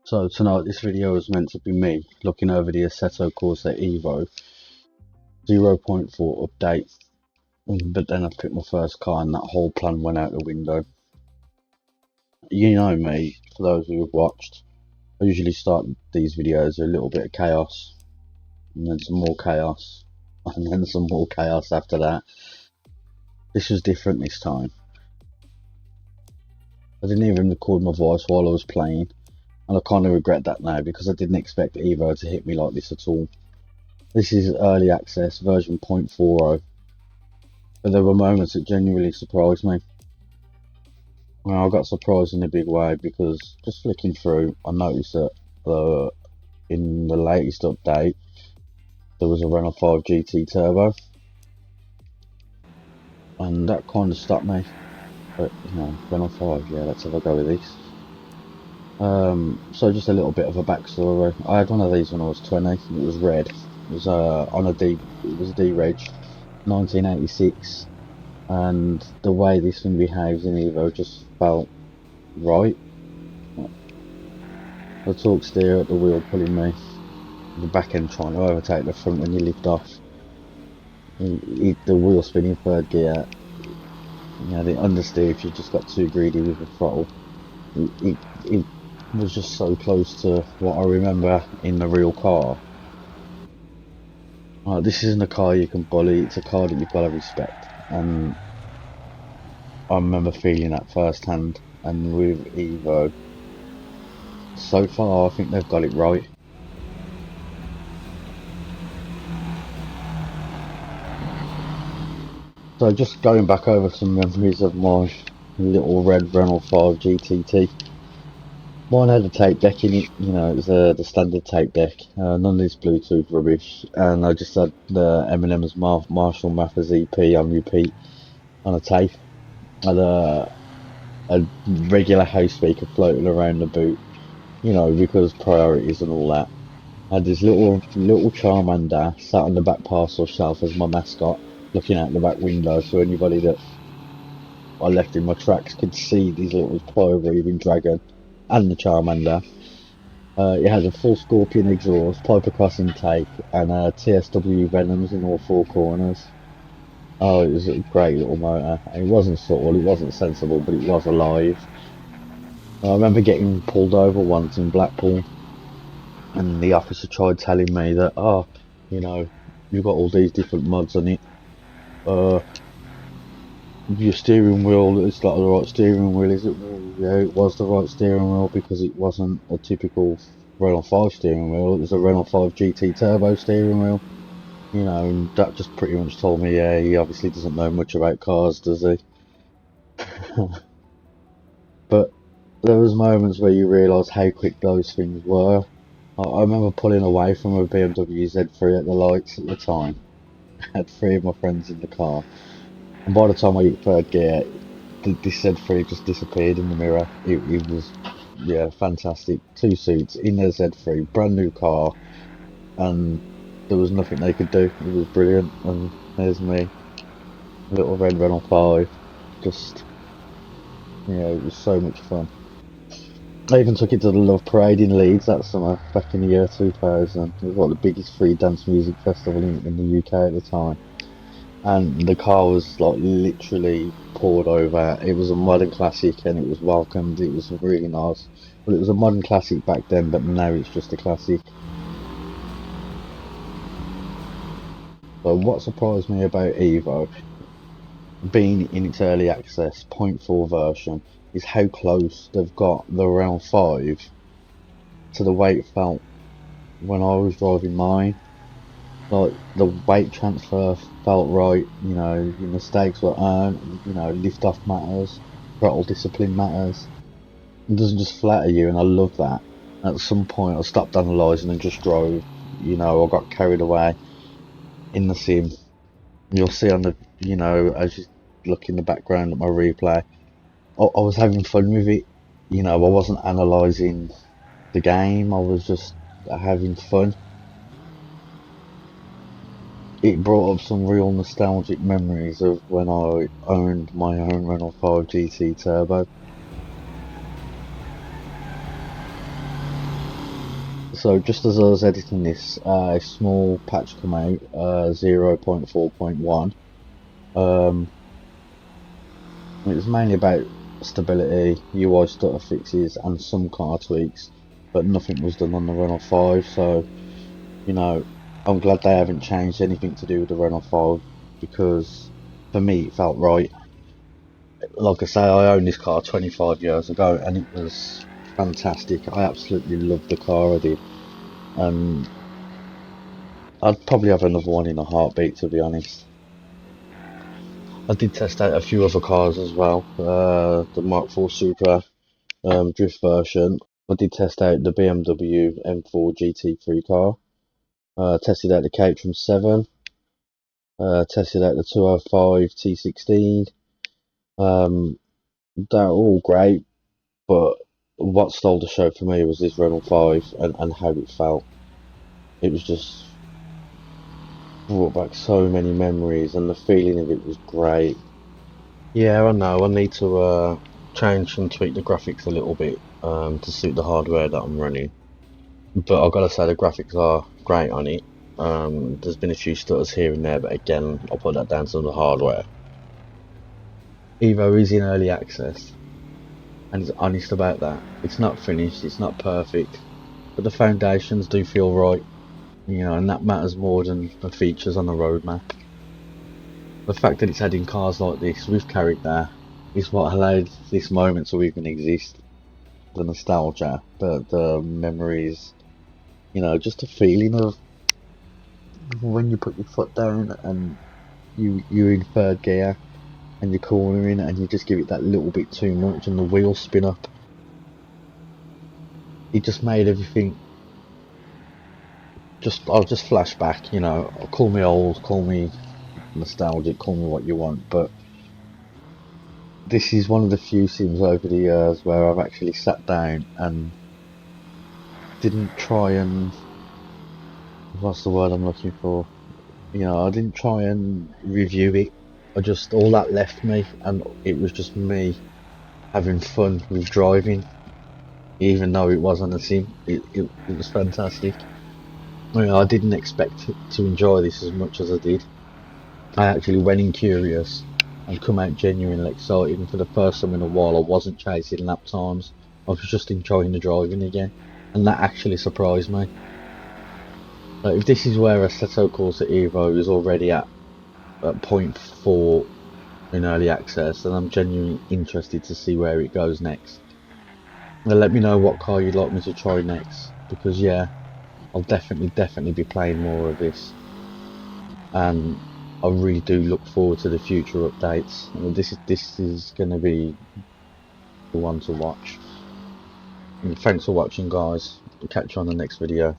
So tonight this video is meant to be me looking over the Assetto Corsa EVO 0.4 update, but then I picked my first car and that whole plan went out the window. You know me, for those who have watched, I usually start these videos with a little bit of chaos, and then some more chaos, and then some more chaos after that. This was different this time. I didn't even record my voice while I was playing. And I kind of regret that now because I didn't expect EVO to hit me like this at all. This is early access version 0.40, but there were moments that genuinely surprised me. Well, I got surprised in a big way because just flicking through, I noticed that in the latest update there was a Renault 5 GT Turbo, and that kind of stopped me. But you know, Renault 5, yeah, let's have a go with this. So just a little bit of a backstory. I had one of these when I was 20. It was red. It was it was a D-Reg, 1986, and the way this thing behaves in Evo just felt right. The torque steer at the wheel pulling me, the back end trying to overtake the front when you lift off. The wheel spinning third gear. You know, the understeer if you just got too greedy with the throttle. It was just so close to what I remember in the real car. This isn't a car you can bully, it's a car that you've got to respect, and I remember feeling that firsthand. And with EVO, so far I think they've got it right. So just going back over some memories of my little red Renault 5 GTT. Mine had a tape deck in it, you know, it was the standard tape deck, none of this Bluetooth rubbish, and I just had the Eminem's Marshall Mathers EP on repeat on a tape. I had a regular house speaker floating around the boot, you know, because priorities and all that. I had this little Charmander sat on the back parcel shelf as my mascot, looking out the back window, so anybody that I left in my tracks could see this little fire-breathing dragon and the Charmander. It has a full Scorpion exhaust, pipe across intake, and TSW Venoms in all four corners. Oh, it was a great little motor. It wasn't subtle, it wasn't sensible, but it was alive. I remember getting pulled over once in Blackpool, and the officer tried telling me that, oh, you know, you've got all these different mods on it. Your steering wheel, it's not the right steering wheel, is it? Well, yeah, it was the right steering wheel because it wasn't a typical Renault 5 steering wheel, it was a Renault 5 GT Turbo steering wheel. You know, and that just pretty much told me, yeah, he obviously doesn't know much about cars, does he? But there was moments where you realise how quick those things were. I remember pulling away from a BMW Z3 at the lights at the time. I had three of my friends in the car, and by the time I hit third gear, this Z3 just disappeared in the mirror. It was, yeah, fantastic. Two seats in a Z3, brand new car, and there was nothing they could do. It was brilliant. And there's me, little red Renault 5, just, yeah, it was so much fun. I even took it to the Love Parade in Leeds that summer, back in the year 2000. It was like the biggest free dance music festival in the UK at the time. And the car was like literally poured over. It was a modern classic and it was welcomed. It was really nice. Well, it was a modern classic back then, but now it's just a classic. But what surprised me about EVO, being in its early access 0.4 version, is how close they've got the Renault 5 to the way it felt when I was driving mine. Like, the weight transfer felt right, you know, your mistakes were earned, you know, lift off matters, throttle discipline matters. It doesn't just flatter you, and I love that. At some point I stopped analysing and just drove, you know, I got carried away in the sim. You'll see on the, you know, as you look in the background at my replay, I was having fun with it, you know, I wasn't analysing the game, I was just having fun. It brought up some real nostalgic memories of when I owned my own Renault 5 GT Turbo. So just as I was editing this, a small patch come out, 0.4.1. It was mainly about stability, UI stutter fixes, and some car tweaks, but nothing was done on the Renault 5. So, you know, I'm glad they haven't changed anything to do with the Renault 5, because for me it felt right. Like I say, I owned this car 25 years ago, and it was fantastic. I absolutely loved the car, I did. And I'd probably have another one in a heartbeat, to be honest. I did test out a few other cars as well. The Mark IV Supra drift version. I did test out the BMW M4 GT3 car. Tested out the Caterham 7. Tested out the 205 T16. Um, they're all great, but what stole the show for me was this Renault 5 and how it felt. It was just brought back so many memories, and the feeling of it was great. Yeah, I know. I need to change and tweak the graphics a little bit to suit the hardware that I'm running. But I've got to say the graphics are great on it. There's been a few stutters here and there, but again, I'll put that down to the hardware. Evo is in early access, and it's honest about that. It's not finished, it's not perfect, but the foundations do feel right, and that matters more than the features on the roadmap. The fact that it's adding cars like this with character is what allowed this moment to even exist. The nostalgia, the memories, just a feeling of when you put your foot down and you're in third gear and you're cornering and you just give it that little bit too much and the wheels spin up. It just made everything I'll just flash back, call me old, call me nostalgic, call me what you want, but this is one of the few sims over the years where I've actually sat down and didn't try and, what's the word I'm looking for? I didn't try and review it. All that left me, and it was just me having fun with driving, even though it wasn't a sim. It was fantastic. I didn't expect to enjoy this as much as I did. I actually went in curious and come out genuinely excited, and for the first time in a while I wasn't chasing lap times. I was just enjoying the driving again, and that actually surprised me. If this is where Assetto Corsa EVO is already at point 4 in early access, and I'm genuinely interested to see where it goes next. Now let me know what car you'd like me to try next, because yeah, I'll definitely be playing more of this, and I really do look forward to the future updates. This is going to be the one to watch. And thanks for watching, guys. I'll catch you on the next video.